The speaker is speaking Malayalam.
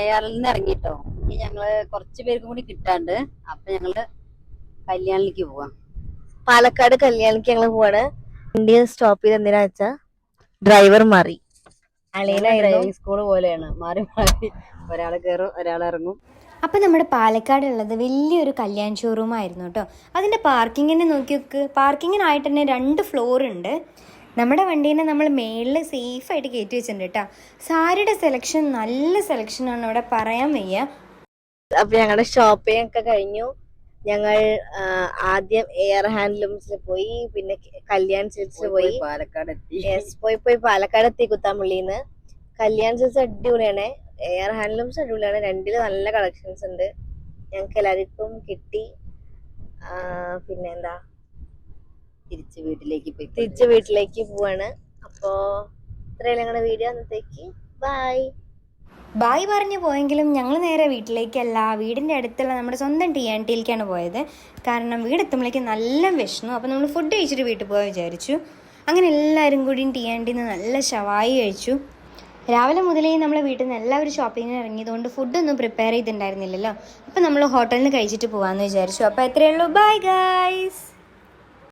അയാളിൽ നിന്ന് ഇറങ്ങിട്ടോ. ഇനി ഞങ്ങള് കുറച്ച് പേർക്കും കൂടി കിട്ടാണ്ട്. അപ്പൊ ഞങ്ങള് കല്യാണിലേക്ക് പോവാം. പാലക്കാട് കല്യാണിക്ക് ഞങ്ങൾ പോവാണ്. വണ്ടി സ്റ്റോപ്പ് ചെയ്ത് എന്തിനാ വെച്ചാ ഡ്രൈവർ മാറി. ഡ്രൈവിംഗ് സ്കൂൾ പോലെയാണ്, മാറി മാറി ഒരാൾ കയറും ഒരാൾ ഇറങ്ങും. അപ്പം നമ്മുടെ പാലക്കാടുള്ളത് വലിയൊരു കല്യാൺ ഷോറൂം ആയിരുന്നു കേട്ടോ. അതിൻ്റെ പാർക്കിങ്ങിനെ നോക്കി നോക്ക്. പാർക്കിങ്ങിനായിട്ട് തന്നെ 2 ഫ്ലോർ ഉണ്ട്. നമ്മുടെ വണ്ടീനെ നമ്മൾ മേളിൽ സേഫായിട്ട് കയറ്റി വെച്ചിട്ടുണ്ട് കേട്ടോ. സാരിയുടെ സെലക്ഷൻ നല്ല സെലക്ഷനാണ്, അവിടെ പറയാൻ വയ്യ. അപ്പൊ ഞങ്ങളുടെ ഷോപ്പിംഗ് ഒക്കെ കഴിഞ്ഞു. ഞങ്ങൾ ആദ്യം എയർ ഹാൻഡ്ലൂംസിൽ പോയി, പിന്നെ കല്യാൺ സിൽക്സിൽ പോയി, പാലക്കാട് എത്തി. പോയി പാലക്കാട് എത്തി കുത്താമ്പള്ളിന്ന്. കല്യാൺ സിൽക്സ് അടിപൊളിയാണ്, എയർ ഹാൻഡ്ലൂംസ് അടിപൊളിയാണ്. രണ്ടില് നല്ല കളക്ഷൻസ് ഉണ്ട്. ഞങ്ങൾക്ക് എല്ലാവർക്കും കിട്ടി. പിന്നെന്താ, തിരിച്ച് വീട്ടിലേക്ക് പോവാണ്. അപ്പോ ഇത്രയും ഞങ്ങളുടെ വീഡിയോ. അന്നത്തേക്ക് ബായ് പറഞ്ഞു പോയെങ്കിലും ഞങ്ങൾ നേരെ വീട്ടിലേക്കല്ല, വീടിൻ്റെ അടുത്തുള്ള നമ്മുടെ സ്വന്തം TNTയിലേക്കാണ് പോയത്. കാരണം വീടെത്തുമ്പോഴേക്കും നല്ല വിശന്നു. അപ്പോൾ നമ്മൾ ഫുഡ് കഴിച്ചിട്ട് വീട്ടിൽ പോകാൻ വിചാരിച്ചു. അങ്ങനെ എല്ലാവരും കൂടി TNTയിൽ നിന്ന് നല്ല ഷവായി കഴിച്ചു. രാവിലെ മുതലേ നമ്മളെ വീട്ടിൽ നിന്ന് എല്ലാവരും ഷോപ്പിങ്ങിന് ഇറങ്ങിയതുകൊണ്ട് ഫുഡൊന്നും പ്രിപ്പയർ ചെയ്തിട്ടുണ്ടായിരുന്നില്ലല്ലോ. അപ്പോൾ നമ്മൾ ഹോട്ടലിൽ നിന്ന് കഴിച്ചിട്ട് പോകാമെന്ന് വിചാരിച്ചു. അപ്പോൾ എത്രയേ ഉള്ളൂ. Bye guys.